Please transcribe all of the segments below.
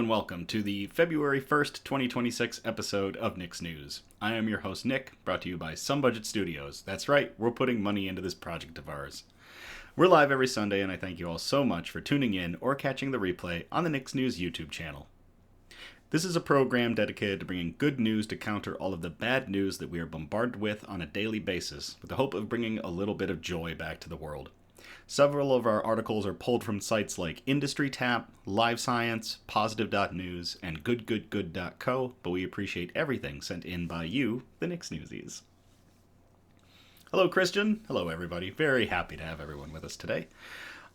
and welcome to the February 1st, 2026 episode of Nick's News. I am your host, Nick, brought to you by Some Budget Studios. That's right, we're putting money into this project of ours. We're live every Sunday, and I thank you all so much for tuning in or catching the replay on the Nick's News YouTube channel. This is a program dedicated to bringing good news to counter all of the bad news that we are bombarded with on a daily basis, with the hope of bringing a little bit of joy back to the world. Several of our articles are pulled from sites like Industry Tap, Live Science, Positive.news, and GoodGoodGood.co, but we appreciate everything sent in by you, the Nick's Newsies. Hello, Christian. Hello, everybody. Very happy to have everyone with us today.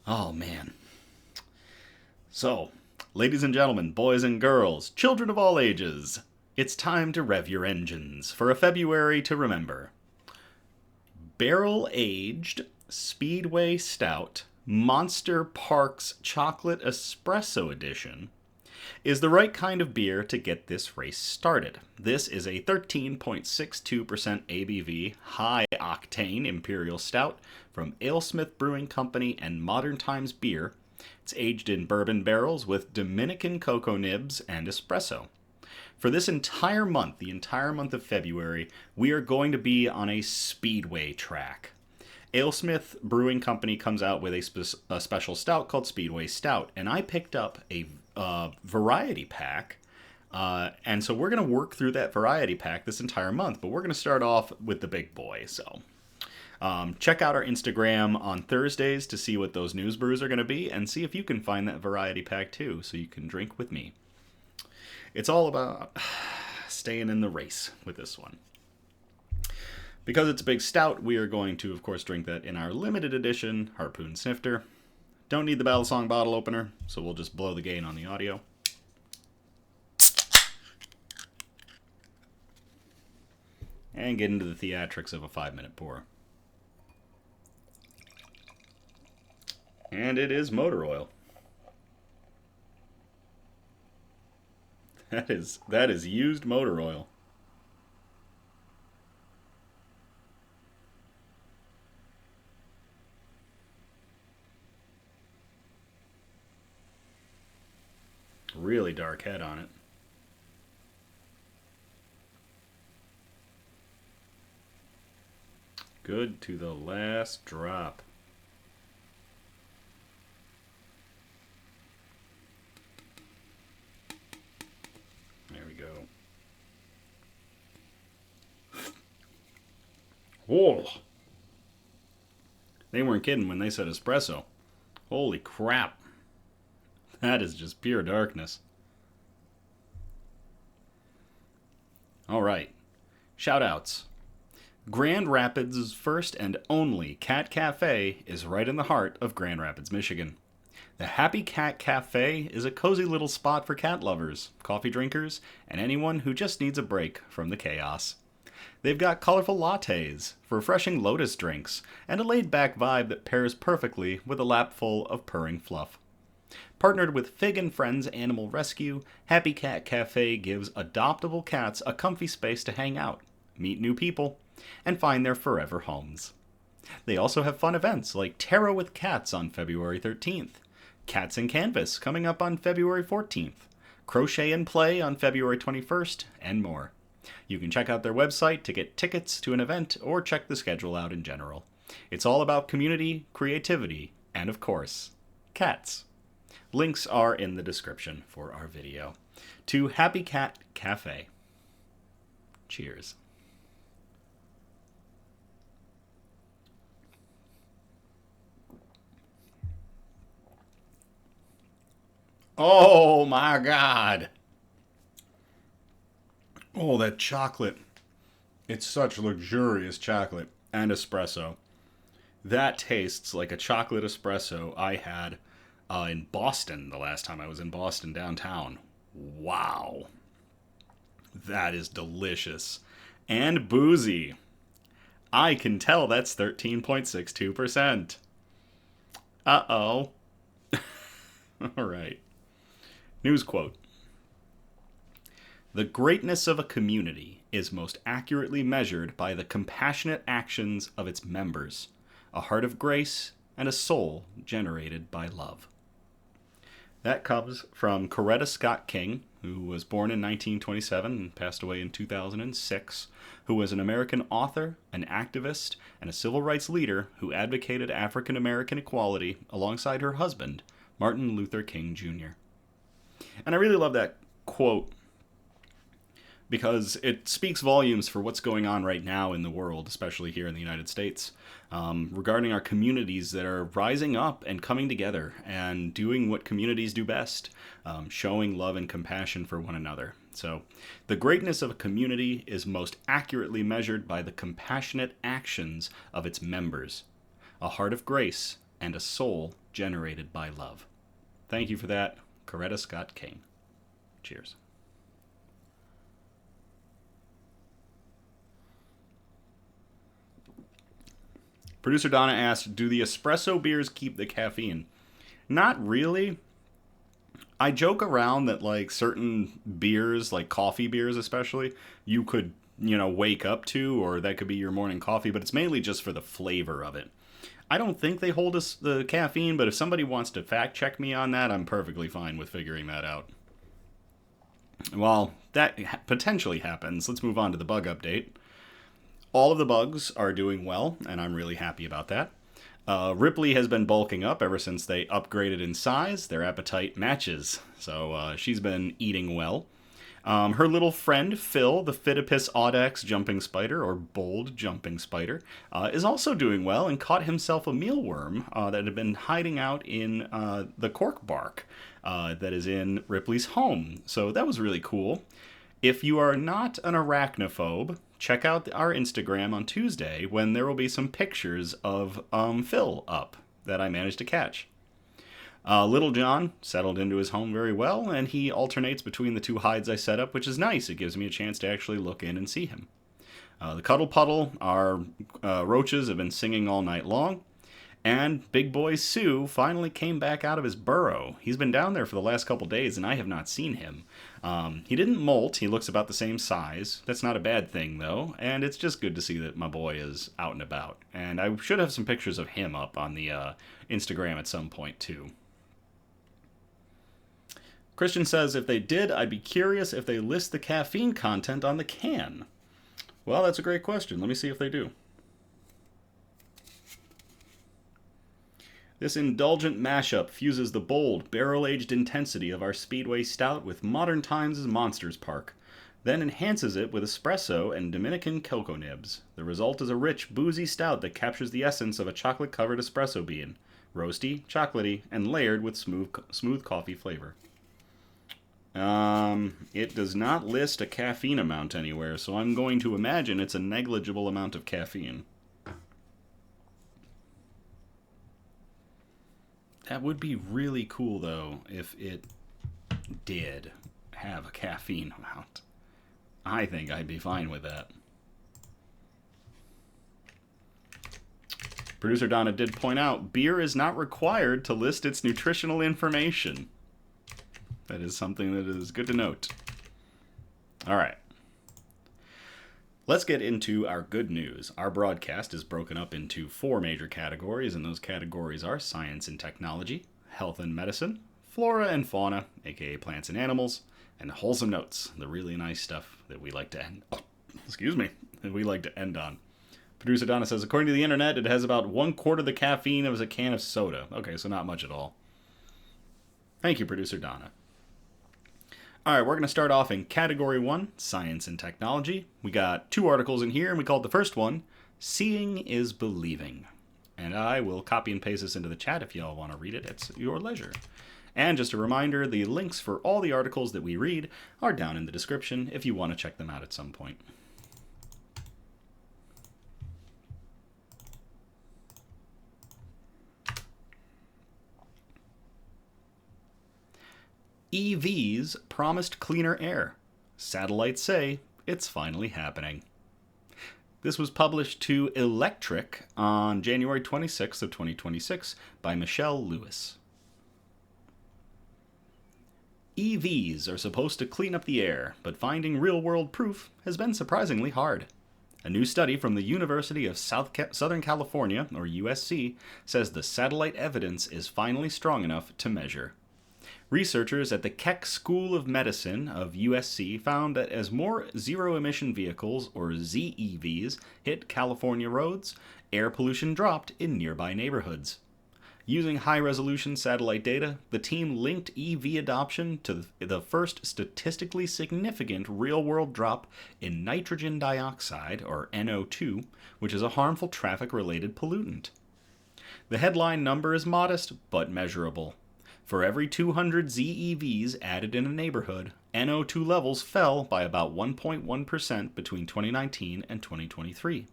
Oh, man. So, ladies and gentlemen, boys and girls, children of all ages, it's time to rev your engines for a February to remember. Barrel-aged Speedway Stout Monster Parks Chocolate Espresso Edition is the right kind of beer to get this race started. This is a 13.62% ABV, high-octane Imperial Stout from AleSmith Brewing Company and Modern Times Beer. It's aged in bourbon barrels with Dominican cocoa nibs and espresso. For this entire month, the entire month of February, we are going to be on a speedway track. AleSmith Brewing Company comes out with a special stout called Speedway Stout, and I picked up a variety pack, and so we're going to work through that variety pack this entire month, but we're going to start off with the big boy, so check out our Instagram on Thursdays to see what those news brews are going to be, and see if you can find that variety pack too, so you can drink with me. It's all about staying in the race with this one. Because it's a big stout, we are going to, of course, drink that in our limited edition Harpoon Snifter. Don't need the Battle Song bottle opener, so we'll just blow the gain on the audio. And get into the theatrics of a 5-minute pour. And it is motor oil. That is used motor oil. Really dark head on it. Good to the last drop. There we go. Whoa! They weren't kidding when they said espresso. Holy crap. That is just pure darkness. All right. Shoutouts. Grand Rapids' first and only cat cafe is right in the heart of Grand Rapids, Michigan. The Happy Cat Cafe is a cozy little spot for cat lovers, coffee drinkers, and anyone who just needs a break from the chaos. They've got colorful lattes, refreshing lotus drinks, and a laid-back vibe that pairs perfectly with a lap full of purring fluff. Partnered with Fig and Friends Animal Rescue, Happy Cat Cafe gives adoptable cats a comfy space to hang out, meet new people, and find their forever homes. They also have fun events like Tarot with Cats on February 13th, Cats and Canvas coming up on February 14th, Crochet and Play on February 21st, and more. You can check out their website to get tickets to an event or check the schedule out in general. It's all about community, creativity, and of course, cats. Links are in the description for our video. To Happy Cat Cafe. Cheers. Oh my God. Oh, that chocolate. It's such luxurious chocolate and espresso. That tastes like a chocolate espresso I had in Boston the last time I was in Boston downtown. Wow. That is delicious. And boozy. I can tell that's 13.62%. Uh-oh. All right. News quote. The greatness of a community is most accurately measured by the compassionate actions of its members, a heart of grace, and a soul generated by love. That comes from Coretta Scott King, who was born in 1927 and passed away in 2006, who was an American author, an activist, and a civil rights leader who advocated African American equality alongside her husband, Martin Luther King Jr. And I really love that quote because it speaks volumes for what's going on right now in the world, especially here in the United States, regarding our communities that are rising up and coming together and doing what communities do best, showing love and compassion for one another. So, the greatness of a community is most accurately measured by the compassionate actions of its members, a heart of grace, and a soul generated by love. Thank you for that, Coretta Scott King. Cheers. Producer Donna asked, do the espresso beers keep the caffeine? Not really. I joke around that like certain beers, like coffee beers especially, you could, wake up to, or that could be your morning coffee, but it's mainly just for the flavor of it. I don't think they hold us the caffeine, but if somebody wants to fact check me on that, I'm perfectly fine with figuring that out. While that potentially happens, let's move on to the bug update. All of the bugs are doing well, and I'm really happy about that. Ripley has been bulking up ever since they upgraded in size. Their appetite matches, so she's been eating well. Her little friend, Phil, the Phidippus audax jumping spider, or bold jumping spider, is also doing well and caught himself a mealworm that had been hiding out in the cork bark that is in Ripley's home. So that was really cool. If you are not an arachnophobe, check out our Instagram on Tuesday when there will be some pictures of Phil up that I managed to catch. Little John settled into his home very well, and he alternates between the two hides I set up, which is nice. It gives me a chance to actually look in and see him. The Cuddle Puddle, our roaches, have been singing all night long. And Big Boy Sue finally came back out of his burrow. He's been down there for the last couple days, and I have not seen him. He didn't molt. He looks about the same size. That's not a bad thing, though. And it's just good to see that my boy is out and about. And I should have some pictures of him up on the Instagram at some point, too. Christian says, if they did, I'd be curious if they list the caffeine content on the can. Well, that's a great question. Let me see if they do. This indulgent mashup fuses the bold, barrel-aged intensity of our Speedway Stout with modern times' Monsters Park, then enhances it with espresso and Dominican cocoa nibs. The result is a rich, boozy stout that captures the essence of a chocolate-covered espresso bean, roasty, chocolatey, and layered with smooth coffee flavor. It does not list a caffeine amount anywhere, so I'm going to imagine it's a negligible amount of caffeine. That would be really cool, though, if it did have a caffeine amount. I think I'd be fine with that. Producer Donna did point out, beer is not required to list its nutritional information. That is something that is good to note. All right. Let's get into our good news. Our broadcast is broken up into 4 major categories, and those categories are science and technology, health and medicine, flora and fauna, aka plants and animals, and wholesome notes, the really nice stuff that we like to end. That we like to end on. Producer Donna says, according to the internet, it has about 1/4 the caffeine as a can of soda. Okay, so not much at all. Thank you, Producer Donna. All right, we're going to start off in Category 1, Science and Technology. We got 2 articles in here, and we called the first one, Seeing is Believing. And I will copy and paste this into the chat if y'all want to read it. It's your leisure. And just a reminder, the links for all the articles that we read are down in the description if you want to check them out at some point. EVs promised cleaner air. Satellites say it's finally happening. This was published to Electric on January 26th of 2026 by Michelle Lewis. EVs are supposed to clean up the air, but finding real-world proof has been surprisingly hard. A new study from the University of Southern California, or USC, says the satellite evidence is finally strong enough to measure. Researchers at the Keck School of Medicine of USC found that as more zero emission vehicles, or ZEVs, hit California roads, air pollution dropped in nearby neighborhoods. Using high-resolution satellite data, the team linked EV adoption to the first statistically significant real-world drop in nitrogen dioxide, or NO2, which is a harmful traffic-related pollutant. The headline number is modest, but measurable. For every 200 ZEVs added in a neighborhood, NO2 levels fell by about 1.1% between 2019 and 2023.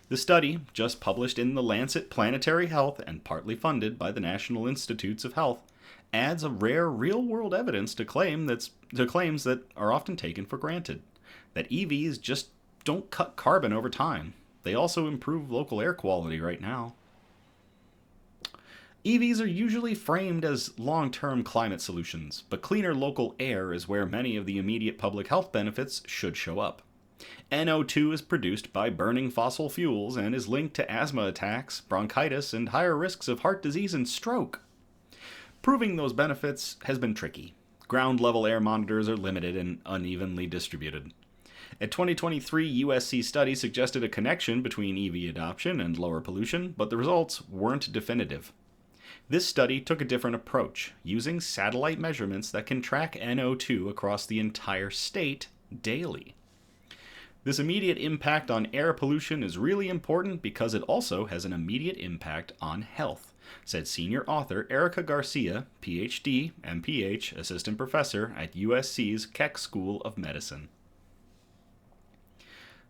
The study, just published in The Lancet Planetary Health and partly funded by the National Institutes of Health, adds a rare real-world evidence to claims that are often taken for granted, that EVs just don't cut carbon over time. They also improve local air quality right now. EVs are usually framed as long-term climate solutions, but cleaner local air is where many of the immediate public health benefits should show up. NO2 is produced by burning fossil fuels and is linked to asthma attacks, bronchitis, and higher risks of heart disease and stroke. Proving those benefits has been tricky. Ground-level air monitors are limited and unevenly distributed. A 2023 USC study suggested a connection between EV adoption and lower pollution, but the results weren't definitive. This study took a different approach, using satellite measurements that can track NO2 across the entire state daily. This immediate impact on air pollution is really important because it also has an immediate impact on health, said senior author Erica Garcia, PhD, MPH, assistant professor at USC's Keck School of Medicine.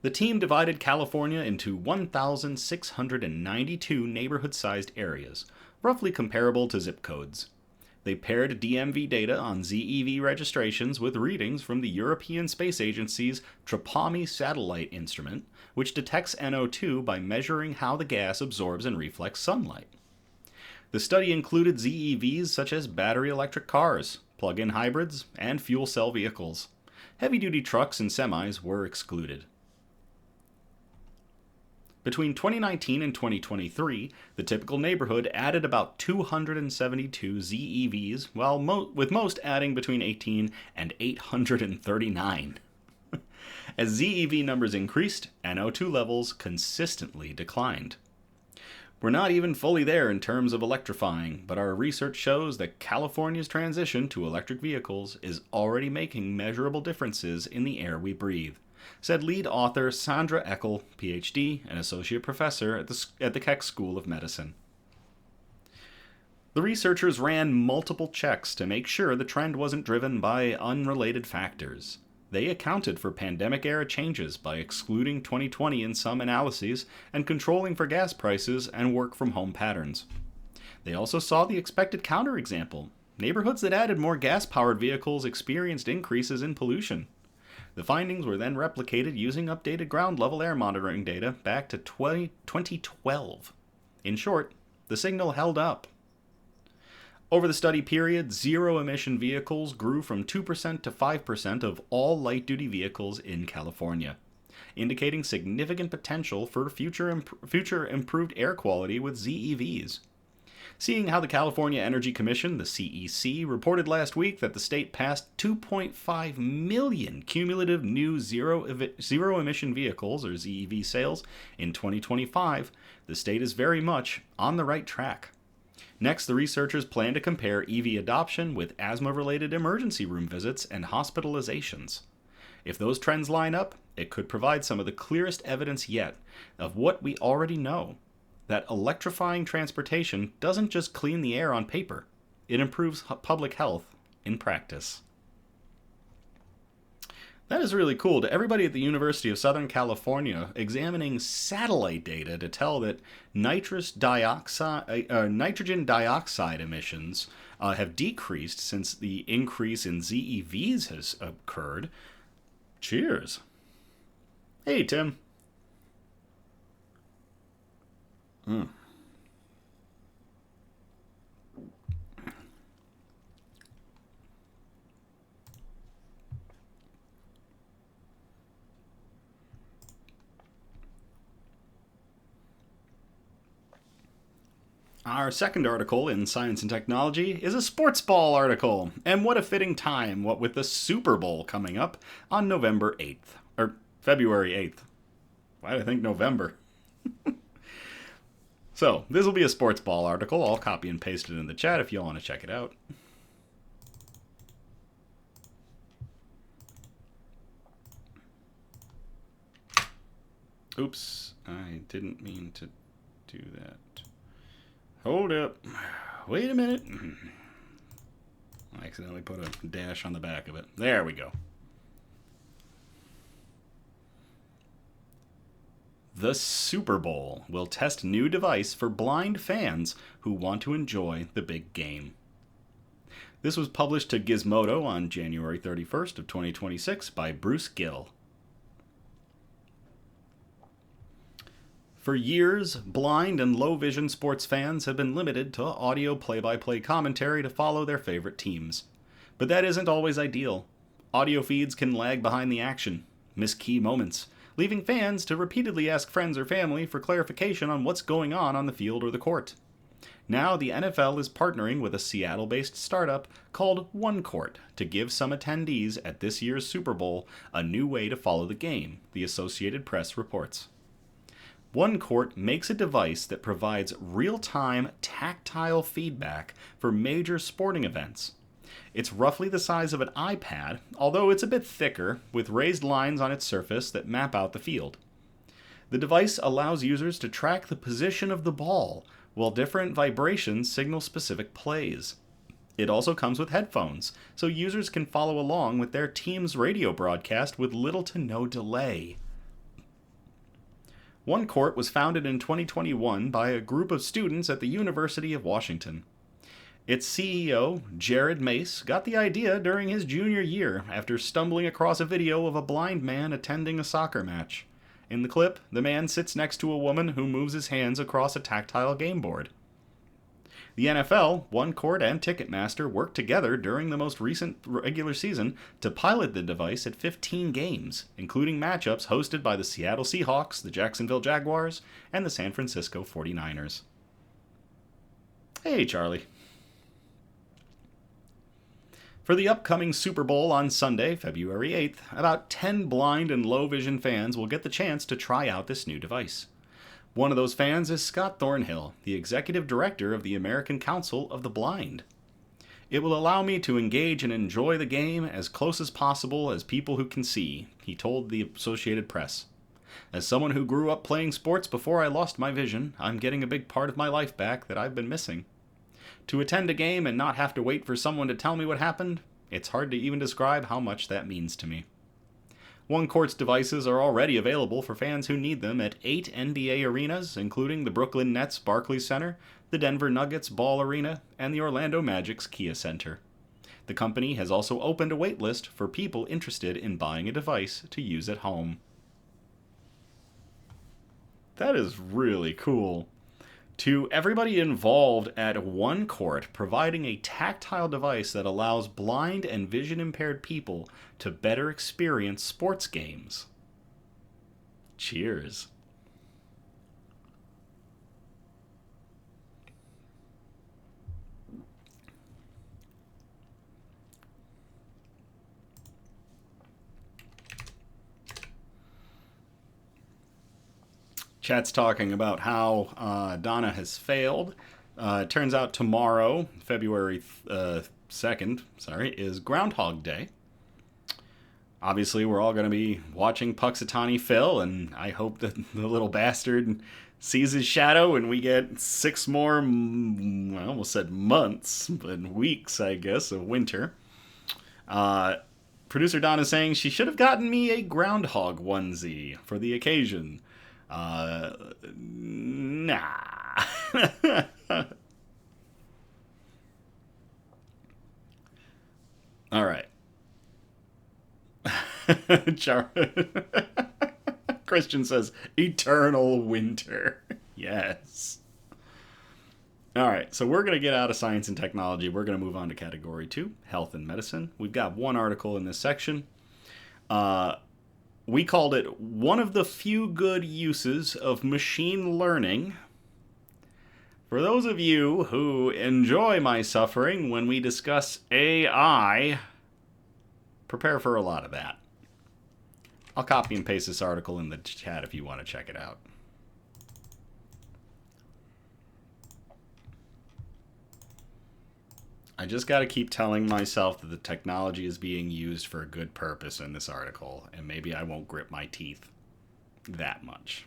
The team divided California into 1,692 neighborhood-sized areas, roughly comparable to zip codes. They paired DMV data on ZEV registrations with readings from the European Space Agency's Trapani satellite instrument, which detects NO2 by measuring how the gas absorbs and reflects sunlight. The study included ZEVs such as battery electric cars, plug-in hybrids, and fuel cell vehicles. Heavy-duty trucks and semis were excluded. Between 2019 and 2023, the typical neighborhood added about 272 ZEVs, while with most adding between 18 and 839. As ZEV numbers increased, NO2 levels consistently declined. We're not even fully there in terms of electrifying, but our research shows that California's transition to electric vehicles is already making measurable differences in the air we breathe, said lead author Sandra Eckel, PhD, and associate professor at the Keck School of Medicine. The researchers ran multiple checks to make sure the trend wasn't driven by unrelated factors. They accounted for pandemic-era changes by excluding 2020 in some analyses and controlling for gas prices and work-from-home patterns. They also saw the expected counterexample. Neighborhoods that added more gas-powered vehicles experienced increases in pollution. The findings were then replicated using updated ground-level air monitoring data back to 2012. In short, the signal held up. Over the study period, zero-emission vehicles grew from 2% to 5% of all light-duty vehicles in California, indicating significant potential for future improved air quality with ZEVs. Seeing how the California Energy Commission, the CEC, reported last week that the state passed 2.5 million cumulative new zero-emission vehicles, or ZEV sales, in 2025, the state is very much on the right track. Next, the researchers plan to compare EV adoption with asthma-related emergency room visits and hospitalizations. If those trends line up, it could provide some of the clearest evidence yet of what we already know, that electrifying transportation doesn't just clean the air on paper, it improves public health in practice. That is really cool. To everybody at the University of Southern California examining satellite data to tell that nitrogen dioxide emissions have decreased since the increase in ZEVs has occurred. Cheers. Hey, Tim. Our second article in Science and Technology is a sports ball article. And what a fitting time, what with the Super Bowl coming up on November 8th. Or February 8th. Why did I think November? So, this will be a sports ball article. I'll copy and paste it in the chat if you want to check it out. Oops, I didn't mean to do that. Hold up. Wait a minute. I accidentally put a dash on the back of it. There we go. The Super Bowl will test new device for blind fans who want to enjoy the big game. This was published to Gizmodo on January 31st of 2026 by Bruce Gill. For years, blind and low-vision sports fans have been limited to audio play-by-play commentary to follow their favorite teams. But that isn't always ideal. Audio feeds can lag behind the action, miss key moments, leaving fans to repeatedly ask friends or family for clarification on what's going on the field or the court. Now the NFL is partnering with a Seattle-based startup called One Court to give some attendees at this year's Super Bowl a new way to follow the game, the Associated Press reports. One Court makes a device that provides real-time tactile feedback for major sporting events. It's roughly the size of an iPad, although it's a bit thicker, with raised lines on its surface that map out the field. The device allows users to track the position of the ball, while different vibrations signal specific plays. It also comes with headphones, so users can follow along with their team's radio broadcast with little to no delay. One Court was founded in 2021 by a group of students at the University of Washington. Its CEO, Jared Mace, got the idea during his junior year after stumbling across a video of a blind man attending a soccer match. In the clip, the man sits next to a woman who moves his hands across a tactile game board. The NFL, One Court, and Ticketmaster worked together during the most recent regular season to pilot the device at 15 games, including matchups hosted by the Seattle Seahawks, the Jacksonville Jaguars, and the San Francisco 49ers. Hey, Charlie. For the upcoming Super Bowl on Sunday, February 8th, about 10 blind and low-vision fans will get the chance to try out this new device. One of those fans is Scott Thornhill, the executive director of the American Council of the Blind. It will allow me to engage and enjoy the game as close as possible as people who can see, he told the Associated Press. As someone who grew up playing sports before I lost my vision, I'm getting a big part of my life back that I've been missing. To attend a game and not have to wait for someone to tell me what happened, it's hard to even describe how much that means to me. One Court's devices are already available for fans who need them at 8 NBA arenas, including the Brooklyn Nets Barclays Center, the Denver Nuggets Ball Arena, and the Orlando Magic's Kia Center. The company has also opened a waitlist for people interested in buying a device to use at home. That is really cool. To everybody involved at One Court, providing a tactile device that allows blind and vision-impaired people to better experience sports games. Cheers. Chat's talking about how Danna has failed. It turns out tomorrow, February 2nd, is Groundhog Day. Obviously, we're all going to be watching Puxatawny Phil, and I hope that the little bastard sees his shadow and we get 6 more, I almost said months, but weeks, I guess, of winter. Producer Don is saying she should have gotten me a groundhog onesie for the occasion. Nah. All right. Christian says, eternal winter. Yes. All right, so we're going to get out of science and technology. We're going to move on to category 2, health and medicine. We've got one article in this section. We called it one of the few good uses of machine learning For those of you who enjoy my suffering when we discuss AI, prepare for a lot of that. I'll copy and paste this article in the chat if you want to check it out. I just got to keep telling myself that the technology is being used for a good purpose in this article, and maybe I won't grip my teeth that much.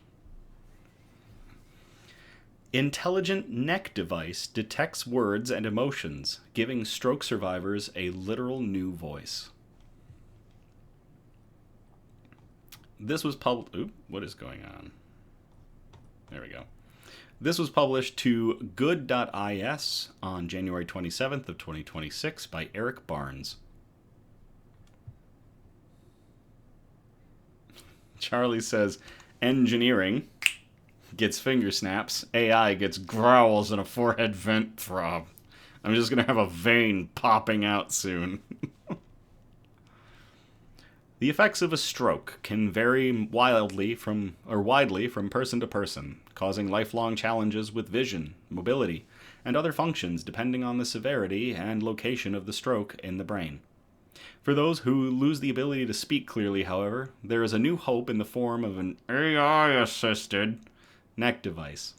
Intelligent neck device detects words and emotions, giving stroke survivors a literal new voice. This was what is going on? There we go. This was published to good.is on January 27th of 2026 by Eric Barnes. Charlie says, engineering gets finger snaps, AI gets growls and a forehead vent throb. I'm just going to have a vein popping out soon. The effects of a stroke can vary widely from person to person, causing lifelong challenges with vision, mobility, and other functions depending on the severity and location of the stroke in the brain. For those who lose the ability to speak clearly, however, there is a new hope in the form of an AI-assisted neck device.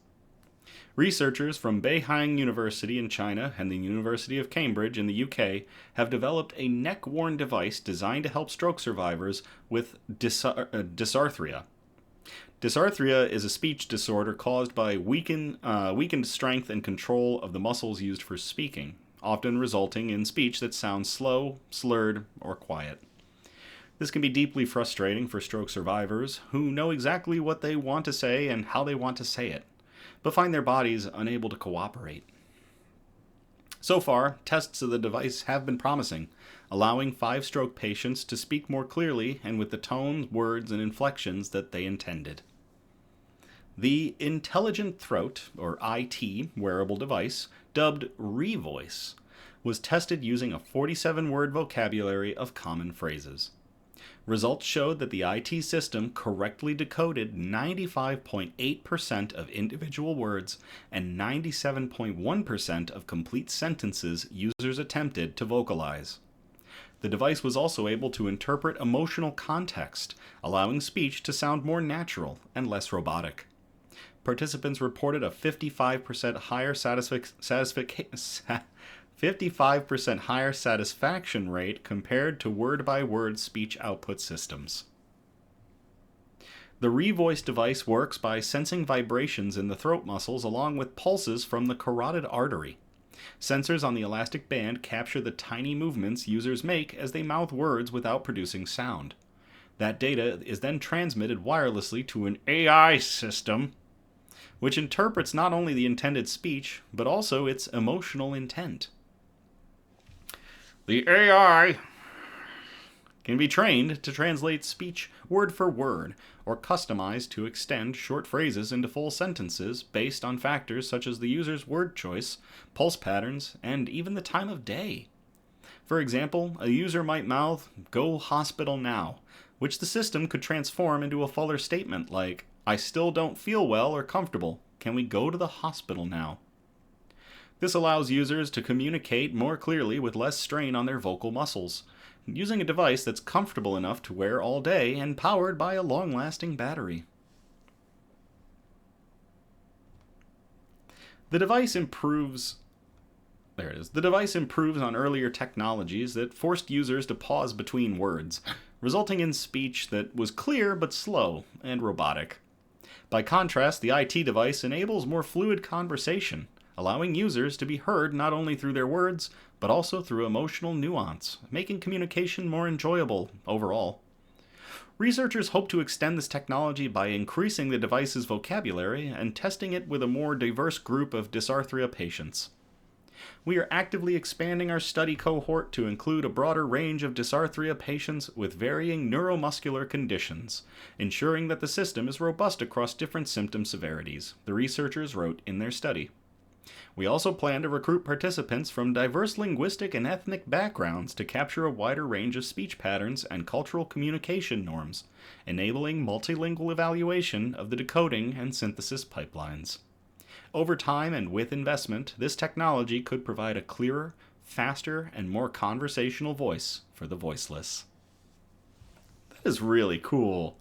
Researchers from Beihang University in China and the University of Cambridge in the UK have developed a neck-worn device designed to help stroke survivors with dysarthria. Dysarthria is a speech disorder caused by weakened strength and control of the muscles used for speaking, often resulting in speech that sounds slow, slurred, or quiet. This can be deeply frustrating for stroke survivors who know exactly what they want to say and how they want to say it, but find their bodies unable to cooperate. So far, tests of the device have been promising, allowing 5 stroke patients to speak more clearly and with the tones, words, and inflections that they intended. The Intelligent Throat, or IT, wearable device, dubbed Revoice, was tested using a 47-word vocabulary of common phrases. Results showed that the IT system correctly decoded 95.8% of individual words and 97.1% of complete sentences users attempted to vocalize. The device was also able to interpret emotional context, allowing speech to sound more natural and less robotic. Participants reported a 55% higher satisfaction rate compared to word-by-word speech output systems. The Revoice device works by sensing vibrations in the throat muscles along with pulses from the carotid artery. Sensors on the elastic band capture the tiny movements users make as they mouth words without producing sound. That data is then transmitted wirelessly to an AI system, which interprets not only the intended speech, but also its emotional intent. The AI can be trained to translate speech word for word, or customized to extend short phrases into full sentences based on factors such as the user's word choice, pulse patterns, and even the time of day. For example, a user might mouth, "Go hospital now," which the system could transform into a fuller statement like, "I still don't feel well or comfortable. Can we go to the hospital now?" This allows users to communicate more clearly with less strain on their vocal muscles, using a device that's comfortable enough to wear all day and powered by a long-lasting battery. The device improves on earlier technologies that forced users to pause between words, resulting in speech that was clear but slow and robotic. By contrast, the IT device enables more fluid conversation, allowing users to be heard not only through their words, but also through emotional nuance, making communication more enjoyable overall. Researchers hope to extend this technology by increasing the device's vocabulary and testing it with a more diverse group of dysarthria patients. We are actively expanding our study cohort to include a broader range of dysarthria patients with varying neuromuscular conditions, ensuring that the system is robust across different symptom severities, the researchers wrote in their study. We also plan to recruit participants from diverse linguistic and ethnic backgrounds to capture a wider range of speech patterns and cultural communication norms, enabling multilingual evaluation of the decoding and synthesis pipelines. over time and with investment, this technology could provide a clearer, faster, and more conversational voice for the voiceless. That is really cool.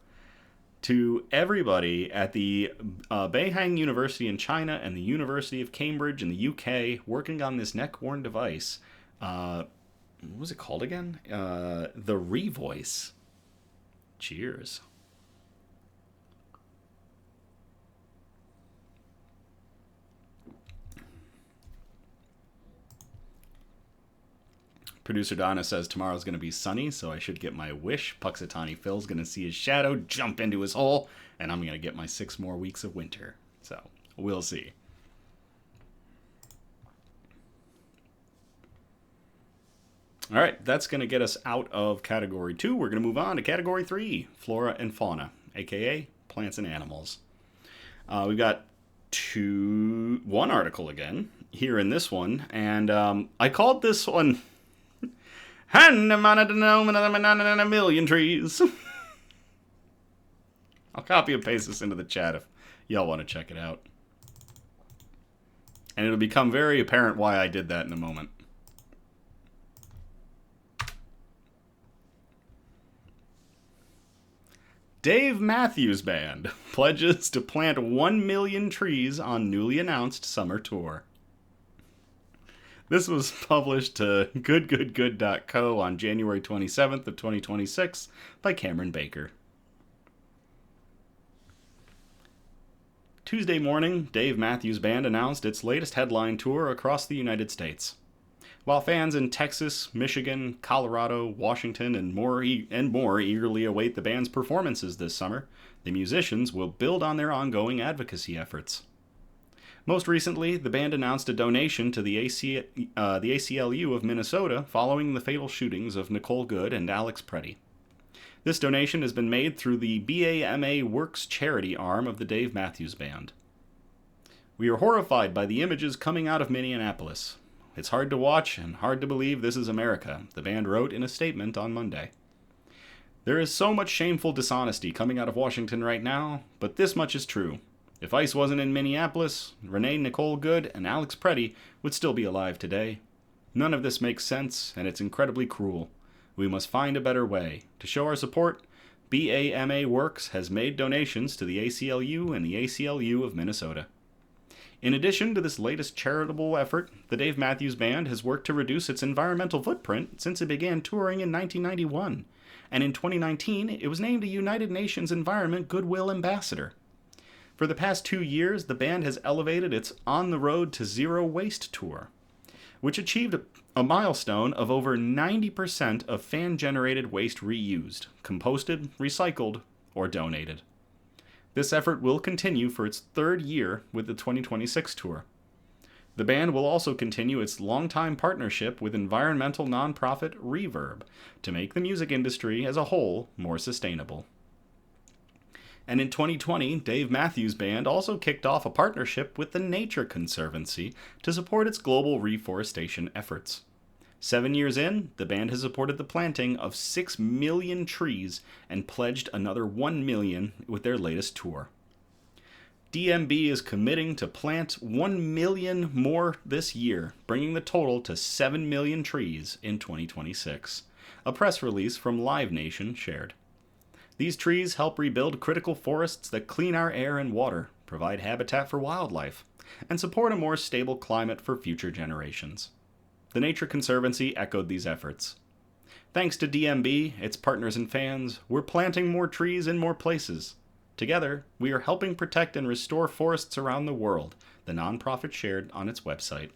To everybody at the Beihang University in China and the University of Cambridge in the UK working on this neck-worn device, what was it called again? The Revoice. Cheers. Producer Danna says tomorrow's going to be sunny, so I should get my wish. Puxatani Phil's going to see his shadow jump into his hole, and I'm going to get my 6 more weeks of winter. So, we'll see. All right, that's going to get us out of Category 2. We're going to move on to Category 3, Flora and Fauna, a.k.a. plants and animals. We've got one article again here in this one, and I called this one... And a million trees. I'll copy and paste this into the chat if y'all want to check it out. And it'll become very apparent why I did that in a moment. Dave Matthews Band pledges to plant 1 million trees on newly announced summer tour. This was published to goodgoodgood.co on January 27th of 2026 by Cameron Baker. Tuesday morning, Dave Matthews Band announced its latest headline tour across the United States. While fans in Texas, Michigan, Colorado, Washington, and more eagerly await the band's performances this summer, the musicians will build on their ongoing advocacy efforts. Most recently, the band announced a donation to the ACLU of Minnesota following the fatal shootings of Nicole Good and Alex Preddy. This donation has been made through the BAMA Works charity arm of the Dave Matthews Band. We are horrified by the images coming out of Minneapolis. It's hard to watch and hard to believe this is America, the band wrote in a statement on Monday. There is so much shameful dishonesty coming out of Washington right now, but this much is true. If ICE wasn't in Minneapolis, Renee Nicole Good and Alex Preddy would still be alive today. None of this makes sense, and it's incredibly cruel. We must find a better way. To show our support, BAMA Works has made donations to the ACLU and the ACLU of Minnesota. In addition to this latest charitable effort, the Dave Matthews Band has worked to reduce its environmental footprint since it began touring in 1991, and in 2019 it was named a United Nations Environment Goodwill Ambassador. For the past 2 years, the band has elevated its On the Road to Zero Waste tour, which achieved a milestone of over 90% of fan-generated waste reused, composted, recycled, or donated. This effort will continue for its 3rd year with the 2026 tour. The band will also continue its longtime partnership with environmental nonprofit Reverb to make the music industry as a whole more sustainable. And in 2020, Dave Matthews Band also kicked off a partnership with the Nature Conservancy to support its global reforestation efforts. 7 years in, the band has supported the planting of 6 million trees and pledged another 1 million with their latest tour. DMB is committing to plant 1 million more this year, bringing the total to 7 million trees in 2026, a press release from Live Nation shared. These trees help rebuild critical forests that clean our air and water, provide habitat for wildlife, and support a more stable climate for future generations. The Nature Conservancy echoed these efforts. Thanks to DMB, its partners and fans, we're planting more trees in more places. Together, we are helping protect and restore forests around the world, the nonprofit shared on its website.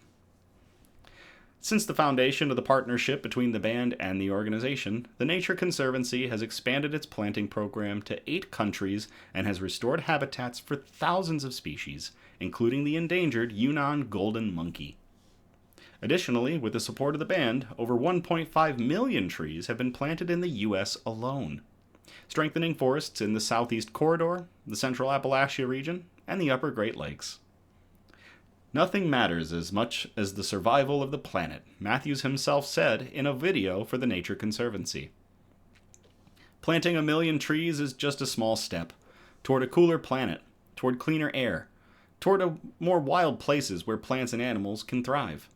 Since the foundation of the partnership between the band and the organization, the Nature Conservancy has expanded its planting program to 8 countries and has restored habitats for thousands of species, including the endangered Yunnan golden monkey. Additionally, with the support of the band, over 1.5 million trees have been planted in the U.S. alone, strengthening forests in the Southeast Corridor, the Central Appalachia region, and the Upper Great Lakes. Nothing matters as much as the survival of the planet, Matthews himself said in a video for the Nature Conservancy. Planting 1 million trees is just a small step toward a cooler planet, toward cleaner air, toward more wild places where plants and animals can thrive.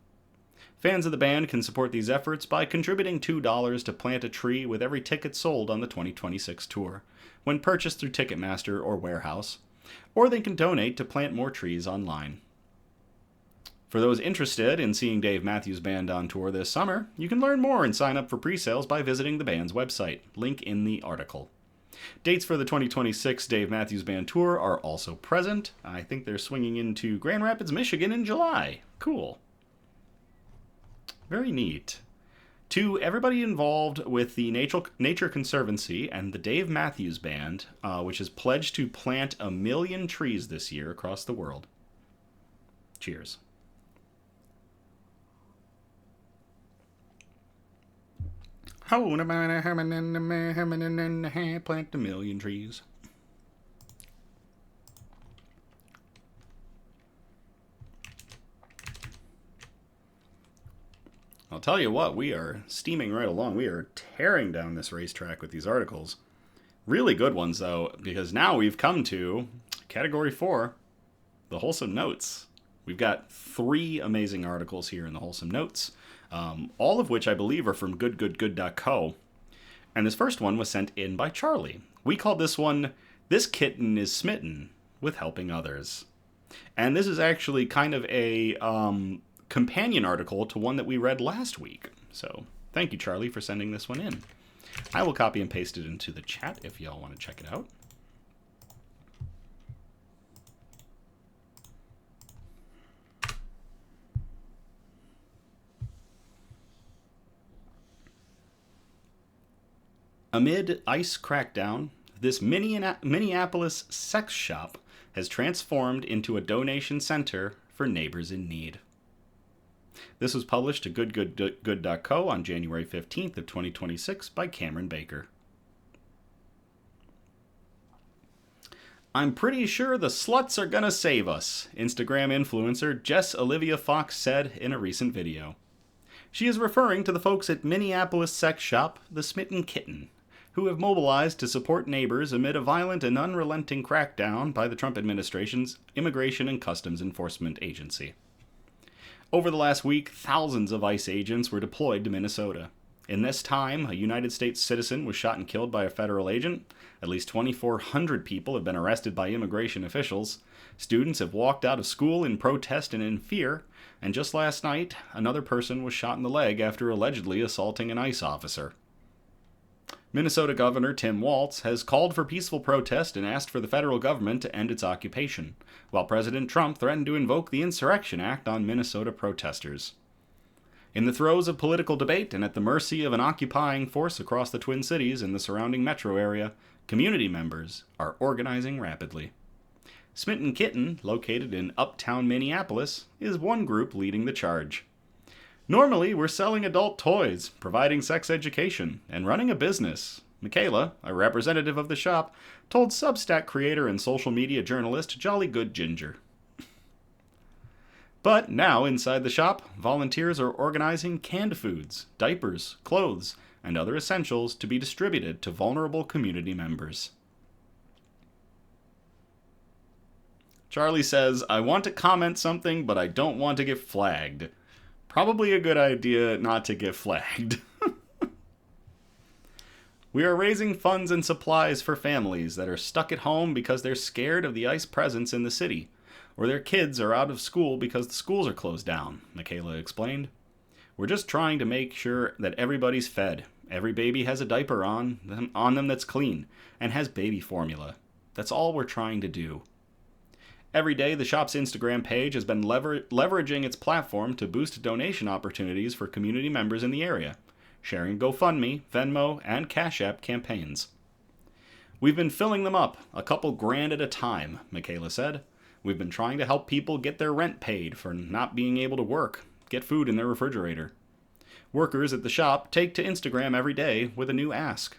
Fans of the band can support these efforts by contributing $2 to plant a tree with every ticket sold on the 2026 tour, when purchased through Ticketmaster or Warehouse, or they can donate to plant more trees online. For those interested in seeing Dave Matthews Band on tour this summer, you can learn more and sign up for pre-sales by visiting the band's website, link in the article. Dates for the 2026 Dave Matthews Band tour are also present. I think they're swinging into Grand Rapids, Michigan in July. Cool. Very neat. To everybody involved with the Nature Conservancy and the Dave Matthews Band, which is pledged to plant 1 million trees this year across the world. Cheers. Plant 1 million trees. I'll tell you what, we are steaming right along. We are tearing down this racetrack with these articles. Really good ones, though, because now we've come to Category 4, the Wholesome Notes. We've got 3 amazing articles here in the Wholesome Notes, all of which I believe are from goodgoodgood.co. And this first one was sent in by Charlie. We called this one, This Kitten is Smitten with Helping Others. And this is actually kind of a companion article to one that we read last week. So thank you, Charlie, for sending this one in. I will copy and paste it into the chat if y'all want to check it out. Amid ICE crackdown, this Minneapolis sex shop has transformed into a donation center for neighbors in need. This was published to goodgoodgood.co on January 15th of 2026 by Cameron Baker. I'm pretty sure the sluts are gonna save us, Instagram influencer Jess Olivia Fox said in a recent video. She is referring to the folks at Minneapolis sex shop, the Smitten Kitten, who have mobilized to support neighbors amid a violent and unrelenting crackdown by the Trump administration's Immigration and Customs Enforcement Agency. Over the last week, thousands of ICE agents were deployed to Minnesota. In this time, a United States citizen was shot and killed by a federal agent. At least 2,400 people have been arrested by immigration officials. Students have walked out of school in protest and in fear. And just last night, another person was shot in the leg after allegedly assaulting an ICE officer. Minnesota Governor Tim Walz has called for peaceful protest and asked for the federal government to end its occupation, while President Trump threatened to invoke the Insurrection Act on Minnesota protesters. In the throes of political debate and at the mercy of an occupying force across the Twin Cities and the surrounding metro area, community members are organizing rapidly. Smitten Kitten, located in uptown Minneapolis, is one group leading the charge. Normally, we're selling adult toys, providing sex education, and running a business, Michaela, a representative of the shop, told Substack creator and social media journalist Jolly Good Ginger. But now, inside the shop, volunteers are organizing canned foods, diapers, clothes, and other essentials to be distributed to vulnerable community members. Charlie says, I want to comment something, but I don't want to get flagged. Probably a good idea not to get flagged. We are raising funds and supplies for families that are stuck at home because they're scared of the ICE presence in the city, or their kids are out of school because the schools are closed down, Michaela explained. We're just trying to make sure that everybody's fed. Every baby has a diaper on them that's clean and has baby formula. That's all we're trying to do. Every day, the shop's Instagram page has been leveraging its platform to boost donation opportunities for community members in the area, sharing GoFundMe, Venmo, and Cash App campaigns. We've been filling them up, a couple grand at a time, Michaela said. We've been trying to help people get their rent paid for not being able to work, get food in their refrigerator. Workers at the shop take to Instagram every day with a new ask.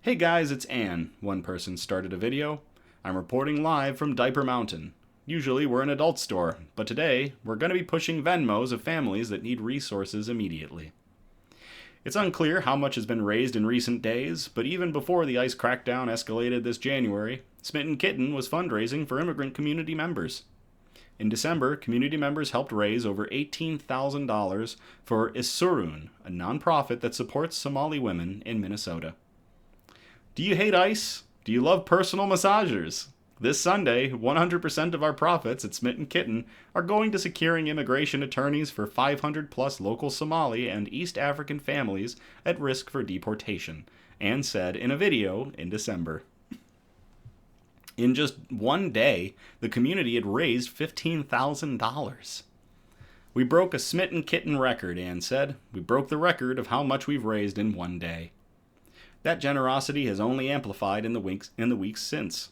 Hey guys, it's Ann, one person started a video. I'm reporting live from Diaper Mountain. Usually we're an adult store, but today we're going to be pushing Venmos of families that need resources immediately. It's unclear how much has been raised in recent days, but even before the ICE crackdown escalated this January, Smitten Kitten was fundraising for immigrant community members. In December, community members helped raise over $18,000 for Isurun, a nonprofit that supports Somali women in Minnesota. Do you hate ice? Do you love personal massagers? This Sunday, 100% of our profits at Smitten Kitten are going to securing immigration attorneys for 500 plus local Somali and East African families at risk for deportation, Anne said in a video in December. In just one day, the community had raised $15,000. We broke a Smitten Kitten record, Anne said. We broke the record of how much we've raised in one day. That generosity has only amplified in the weeks since.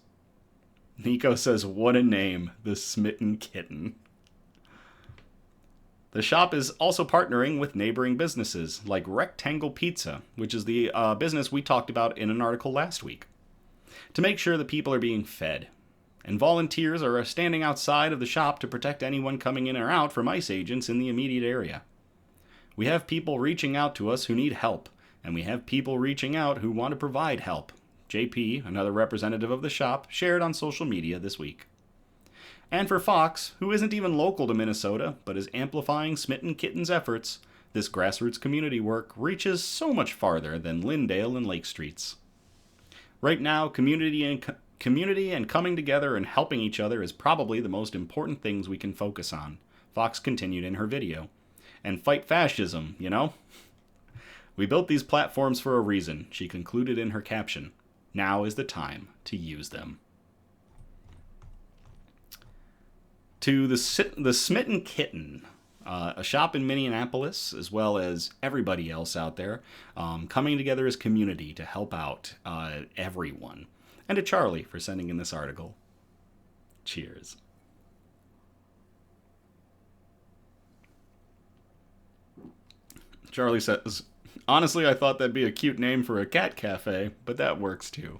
Nico says, what a name, the Smitten Kitten. The shop is also partnering with neighboring businesses like Rectangle Pizza, which is the business we talked about in an article last week, to make sure that people are being fed. And volunteers are standing outside of the shop to protect anyone coming in or out from ICE agents in the immediate area. We have people reaching out to us who need help, and we have people reaching out who want to provide help. JP, another representative of the shop, shared on social media this week. And for Fox, who isn't even local to Minnesota, but is amplifying Smitten Kitten's efforts, this grassroots community work reaches so much farther than Lyndale and Lake Streets. Right now, community and coming together and helping each other is probably the most important things we can focus on, Fox continued in her video. And fight fascism, you know? We built these platforms for a reason, she concluded in her caption. Now is the time to use them. To the Smitten Kitten, a shop in Minneapolis, as well as everybody else out there, coming together as community to help out everyone. And to Charlie for sending in this article. Cheers. Charlie says, honestly, I thought that'd be a cute name for a cat cafe, but that works too.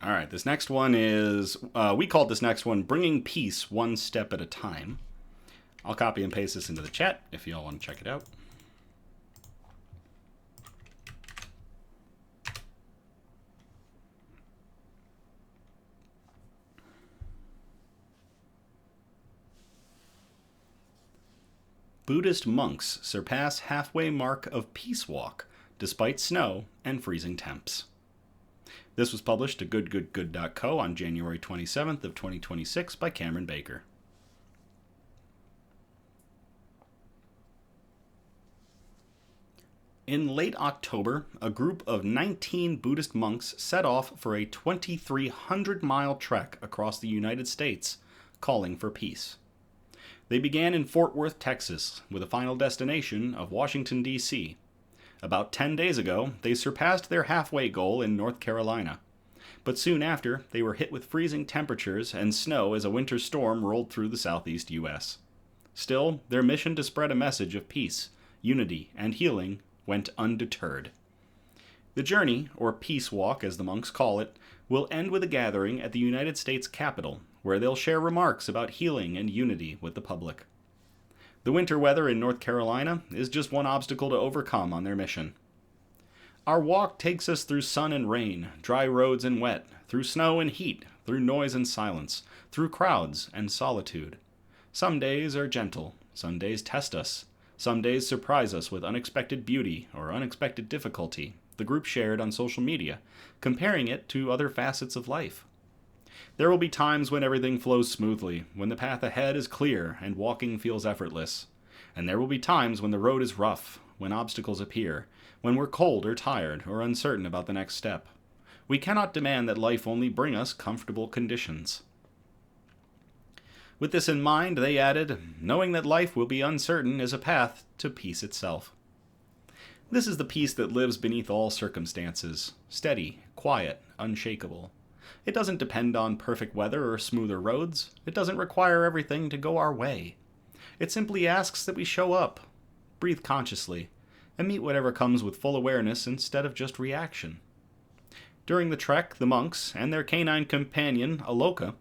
All right, this next one is, we called this next one Bringing Peace One Step at a Time. I'll copy and paste this into the chat if y'all want to check it out. Buddhist monks surpass halfway mark of peace walk despite snow and freezing temps. This was published to goodgoodgood.co on January 27th of 2026 by Cameron Baker. In late October, a group of 19 Buddhist monks set off for a 2,300-mile trek across the United States, calling for peace. They began in Fort Worth, Texas, with a final destination of Washington, D.C. About 10 days ago, they surpassed their halfway goal in North Carolina. But soon after, they were hit with freezing temperatures and snow as a winter storm rolled through the southeast U.S. Still, their mission to spread a message of peace, unity, and healing went undeterred. The journey, or peace walk as the monks call it, will end with a gathering at the United States Capitol, where they'll share remarks about healing and unity with the public. The winter weather in North Carolina is just one obstacle to overcome on their mission. Our walk takes us through sun and rain, dry roads and wet, through snow and heat, through noise and silence, through crowds and solitude. Some days are gentle, some days test us, some days surprise us with unexpected beauty or unexpected difficulty, the group shared on social media, comparing it to other facets of life. There will be times when everything flows smoothly, when the path ahead is clear and walking feels effortless. And there will be times when the road is rough, when obstacles appear, when we're cold or tired or uncertain about the next step. We cannot demand that life only bring us comfortable conditions. With this in mind, they added, knowing that life will be uncertain is a path to peace itself. This is the peace that lives beneath all circumstances, steady, quiet, unshakable. It doesn't depend on perfect weather or smoother roads. It doesn't require everything to go our way. It simply asks that we show up, breathe consciously, and meet whatever comes with full awareness instead of just reaction. During the trek, the monks and their canine companion, Aloka,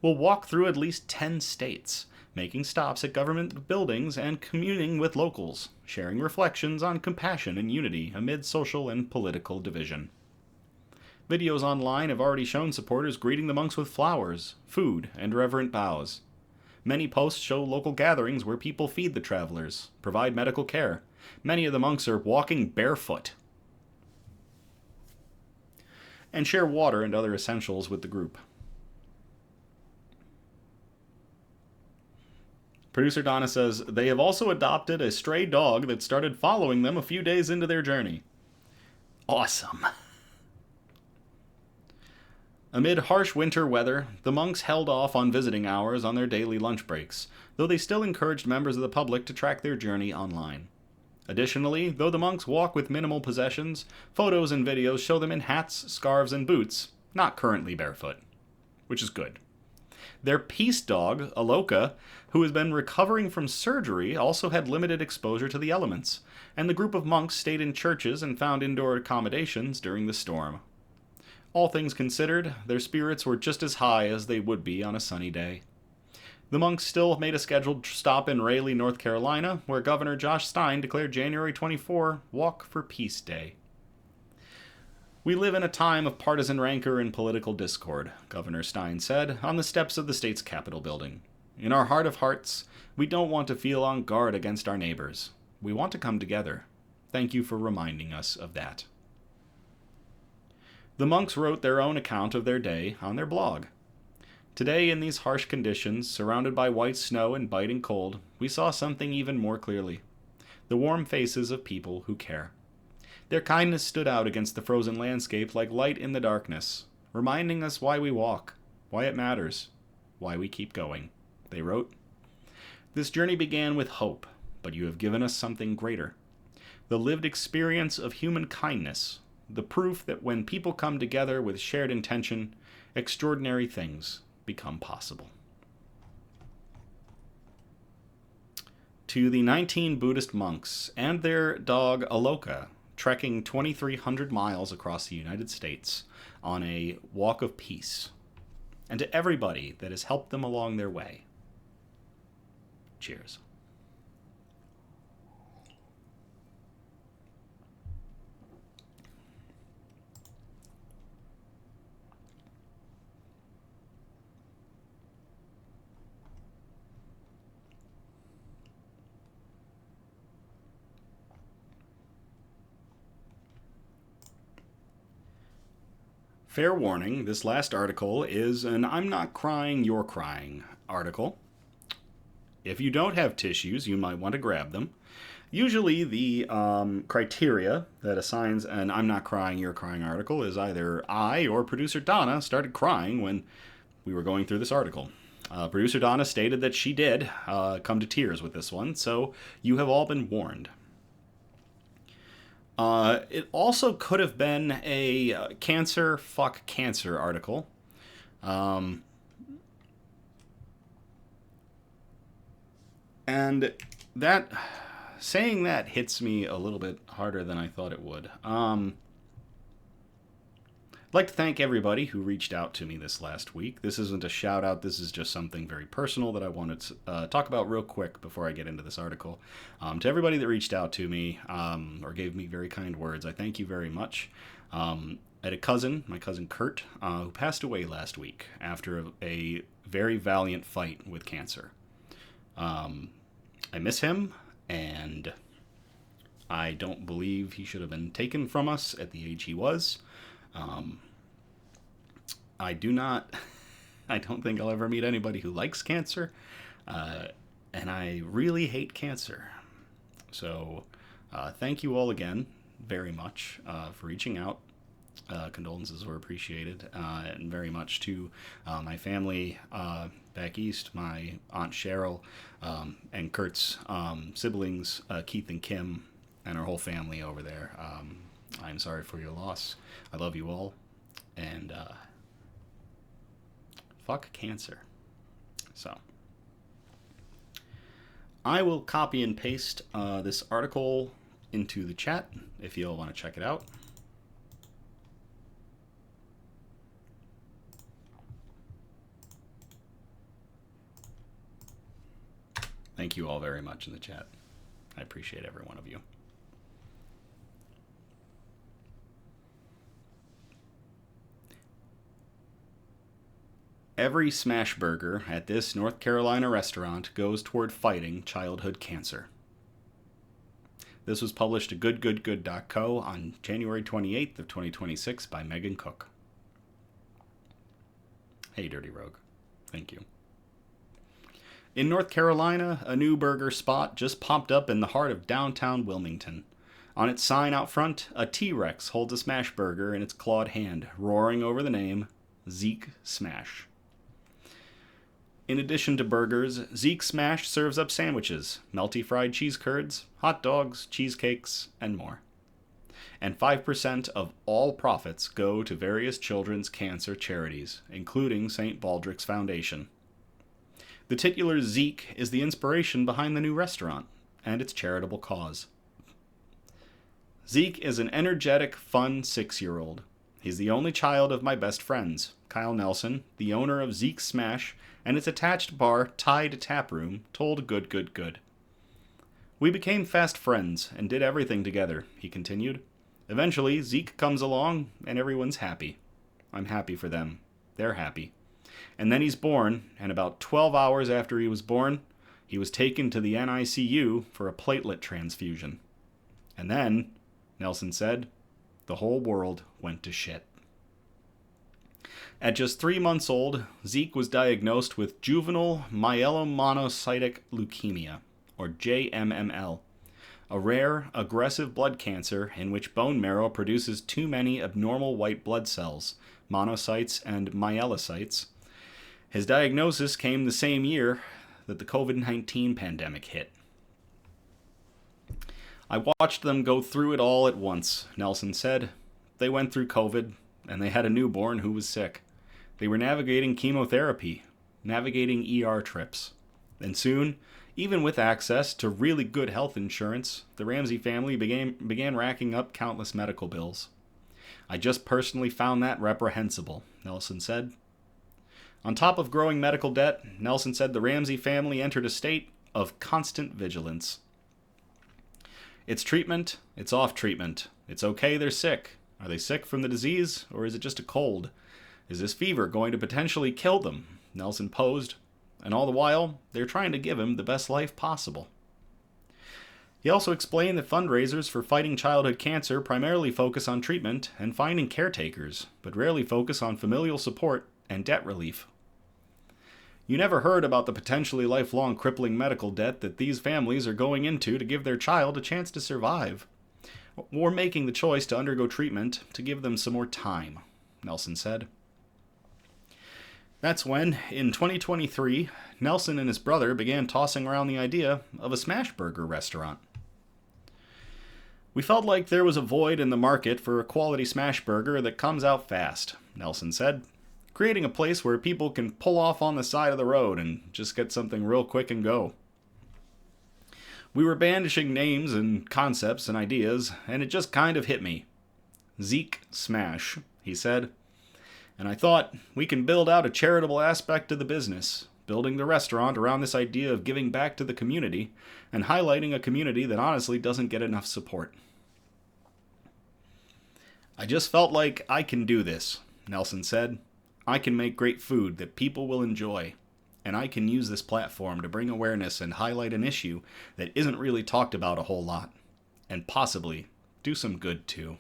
will walk through at least 10 states, making stops at government buildings and communing with locals, sharing reflections on compassion and unity amid social and political division. Videos online have already shown supporters greeting the monks with flowers, food, and reverent bows. Many posts show local gatherings where people feed the travelers, provide medical care. Many of the monks are walking barefoot and share water and other essentials with the group. Producer Danna says, they have also adopted a stray dog that started following them a few days into their journey. Awesome. Amid harsh winter weather, the monks held off on visiting hours on their daily lunch breaks, though they still encouraged members of the public to track their journey online. Additionally, though the monks walk with minimal possessions, photos and videos show them in hats, scarves, and boots, not currently barefoot, which is good. Their peace dog, Aloka, who has been recovering from surgery, also had limited exposure to the elements, and the group of monks stayed in churches and found indoor accommodations during the storm. All things considered, their spirits were just as high as they would be on a sunny day. The monks still made a scheduled stop in Raleigh, North Carolina, where Governor Josh Stein declared January 24 Walk for Peace Day. We live in a time of partisan rancor and political discord, Governor Stein said on the steps of the state's Capitol building. In our heart of hearts, we don't want to feel on guard against our neighbors. We want to come together. Thank you for reminding us of that. The monks wrote their own account of their day on their blog. Today, in these harsh conditions, surrounded by white snow and biting cold, we saw something even more clearly. The warm faces of people who care. Their kindness stood out against the frozen landscape like light in the darkness, reminding us why we walk, why it matters, why we keep going. They wrote, "This journey began with hope, but you have given us something greater. The lived experience of human kindness, the proof that when people come together with shared intention, extraordinary things become possible." To the 19 Buddhist monks and their dog Aloka, trekking 2,300 miles across the United States on a walk of peace, and to everybody that has helped them along their way. Cheers. Fair warning, this last article is an I'm not crying, you're crying article. If you don't have tissues, you might want to grab them. Usually the criteria that assigns an I'm not crying, you're crying article is either I or producer Danna started crying when we were going through this article. Producer Danna stated that she did come to tears with this one, so you have all been warned. It also could have been a cancer, fuck cancer article. And that, saying that hits me a little bit harder than I thought it would. I'd like to thank everybody who reached out to me this last week. This isn't a shout out, this is just something very personal that I wanted to talk about real quick before I get into this article. To everybody that reached out to me or gave me very kind words, I thank you very much. I had a cousin, my cousin Kurt, who passed away last week after a very valiant fight with cancer. I miss him, and I don't believe he should have been taken from us at the age he was. I don't think I'll ever meet anybody who likes cancer, and I really hate cancer. So, thank you all again very much for reaching out. Condolences were appreciated, and very much to my family back east, my Aunt Cheryl, and Kurt's siblings, Keith and Kim, and our whole family over there. I'm sorry for your loss. I love you all, and fuck cancer. So, I will copy and paste this article into the chat if you all want to check it out. Thank you all very much in the chat. I appreciate every one of you. Every smash burger at this North Carolina restaurant goes toward fighting childhood cancer. This was published at goodgoodgood.co on January 28th of 2026 by Megan Cook. Hey, Dirty Rogue. Thank you. In North Carolina, a new burger spot just popped up in the heart of downtown Wilmington. On its sign out front, a T-Rex holds a smash burger in its clawed hand, roaring over the name Zeke Smash. In addition to burgers, Zeke Smash serves up sandwiches, melty fried cheese curds, hot dogs, cheesecakes, and more. And 5% of all profits go to various children's cancer charities, including St. Baldrick's Foundation. The titular Zeke is the inspiration behind the new restaurant and its charitable cause. Zeke is an energetic, fun 6-year-old. He's the only child of my best friends, Kyle Nelson, the owner of Zeke Smash, and its attached bar, Tide Tap Room, told Good Good Good. We became fast friends and did everything together, he continued. Eventually, Zeke comes along and everyone's happy. I'm happy for them. They're happy. And then he's born, and about 12 hours after he was born, he was taken to the NICU for a platelet transfusion. And then, Nelson said, the whole world went to shit. At just 3 months old, Zeke was diagnosed with juvenile myelomonocytic leukemia, or JMML, a rare, aggressive blood cancer in which bone marrow produces too many abnormal white blood cells, monocytes and myelocytes. His diagnosis came the same year that the COVID-19 pandemic hit. I watched them go through it all at once, Nelson said. They went through COVID, and they had a newborn who was sick. They were navigating chemotherapy, navigating ER trips. And soon, even with access to really good health insurance, the Ramsey family began racking up countless medical bills. I just personally found that reprehensible, Nelson said. On top of growing medical debt, Nelson said the Ramsey family entered a state of constant vigilance. It's treatment, it's off treatment. It's okay they're sick. Are they sick from the disease, or is it just a cold? Is this fever going to potentially kill them? Nelson posed. And all the while, they're trying to give him the best life possible. He also explained that fundraisers for fighting childhood cancer primarily focus on treatment and finding caretakers, but rarely focus on familial support and debt relief. You never heard about the potentially lifelong crippling medical debt that these families are going into to give their child a chance to survive, or making the choice to undergo treatment to give them some more time, Nelson said. That's when, in 2023, Nelson and his brother began tossing around the idea of a smash burger restaurant. We felt like there was a void in the market for a quality smash burger that comes out fast, Nelson said, creating a place where people can pull off on the side of the road and just get something real quick and go. We were bandishing names and concepts and ideas, and it just kind of hit me. Zeke Smash, he said. And I thought, we can build out a charitable aspect of the business, building the restaurant around this idea of giving back to the community and highlighting a community that honestly doesn't get enough support. I just felt like I can do this, Nelson said. I can make great food that people will enjoy, and I can use this platform to bring awareness and highlight an issue that isn't really talked about a whole lot, and possibly do some good too.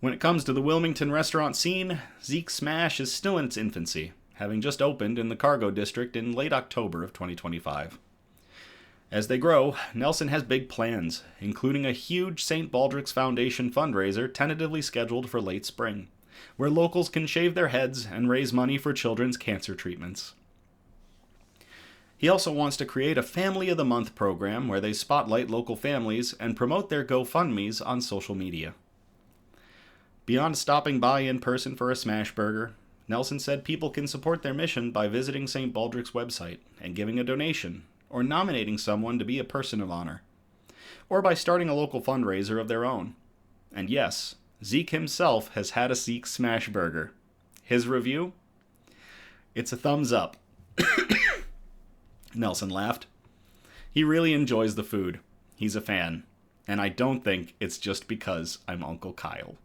When it comes to the Wilmington restaurant scene, Zeke Smash is still in its infancy, having just opened in the Cargo District in late October of 2025. As they grow, Nelson has big plans, including a huge St. Baldrick's Foundation fundraiser tentatively scheduled for late spring, where locals can shave their heads and raise money for children's cancer treatments. He also wants to create a Family of the Month program where they spotlight local families and promote their GoFundMes on social media. Beyond stopping by in person for a smash burger, Nelson said people can support their mission by visiting St. Baldrick's website and giving a donation, or nominating someone to be a person of honor, or by starting a local fundraiser of their own. And yes, Zeke himself has had a Zeke Smash Burger. His review? It's a thumbs up. Nelson laughed. He really enjoys the food. He's a fan. And I don't think it's just because I'm Uncle Kyle.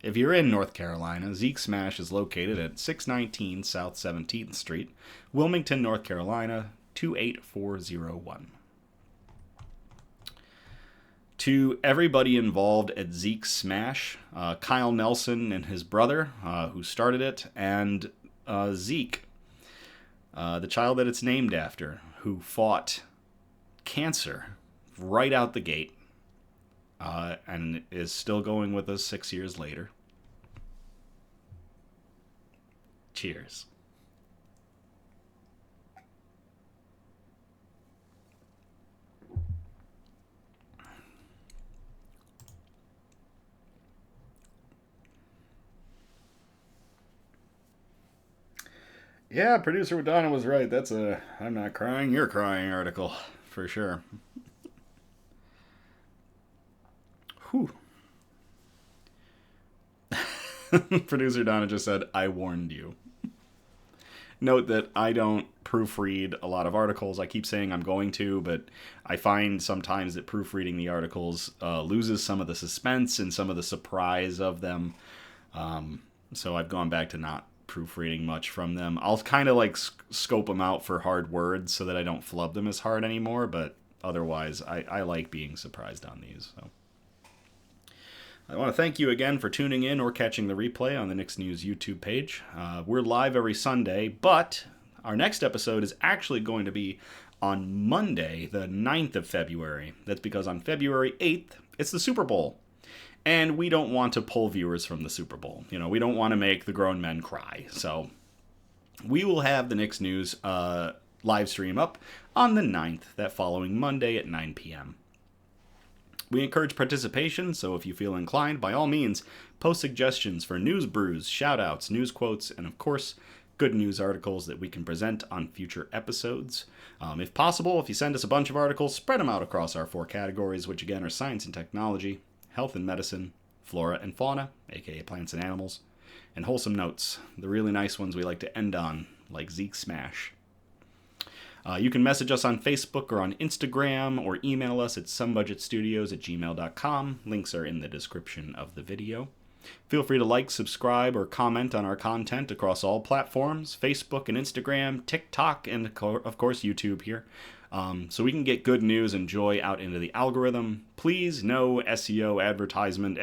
If you're in North Carolina, Zeke Smash is located at 619 South 17th Street, Wilmington, North Carolina, 28401. To everybody involved at Zeke Smash, Kyle Nelson and his brother, who started it, and Zeke, the child that it's named after, who fought cancer right out the gate, and is still going with us 6 years later. Cheers. Yeah, producer Danna was right. That's a I'm not crying, you're crying article, for sure. Whew. Producer Danna just said, I warned you. Note that I don't proofread a lot of articles. I keep saying I'm going to, but I find sometimes that proofreading the articles loses some of the suspense and some of the surprise of them. So I've gone back to not proofreading much from them. I'll kind of like scope them out for hard words so that I don't flub them as hard anymore, but otherwise I like being surprised on these. So I want to thank you again for tuning in or catching the replay on the Knicks News YouTube page. We're live every Sunday, but our next episode is actually going to be on Monday, the 9th of February. That's because on February 8th, it's the Super Bowl. And we don't want to pull viewers from the Super Bowl. You know, we don't want to make the grown men cry. So we will have the Knicks News live stream up on the 9th, that following Monday at 9 p.m. We encourage participation, so if you feel inclined, by all means, post suggestions for news brews, shoutouts, news quotes, and of course, good news articles that we can present on future episodes. If possible, if you send us a bunch of articles, spread them out across our 4 categories, which again are science and technology, health and medicine, flora and fauna, aka plants and animals, and wholesome notes, the really nice ones we like to end on, like Zeke Smash. You can message us on Facebook or on Instagram, or email us at somebudgetstudios@gmail.com. Links are in the description of the video. Feel free to like, subscribe, or comment on our content across all platforms, Facebook and Instagram, TikTok, and of course YouTube here, so we can get good news and joy out into the algorithm. Please, no SEO advertisement,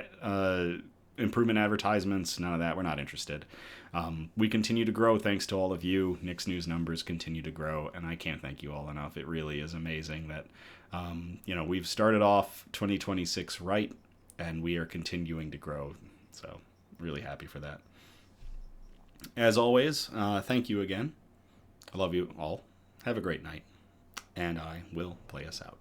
improvement advertisements, none of that. We're not interested. We continue to grow thanks to all of you. Knicks News numbers continue to grow, and I can't thank you all enough. It really is amazing that, we've started off 2026 right, and we are continuing to grow. So, really happy for that. As always, thank you again. I love you all. Have a great night, and I will play us out.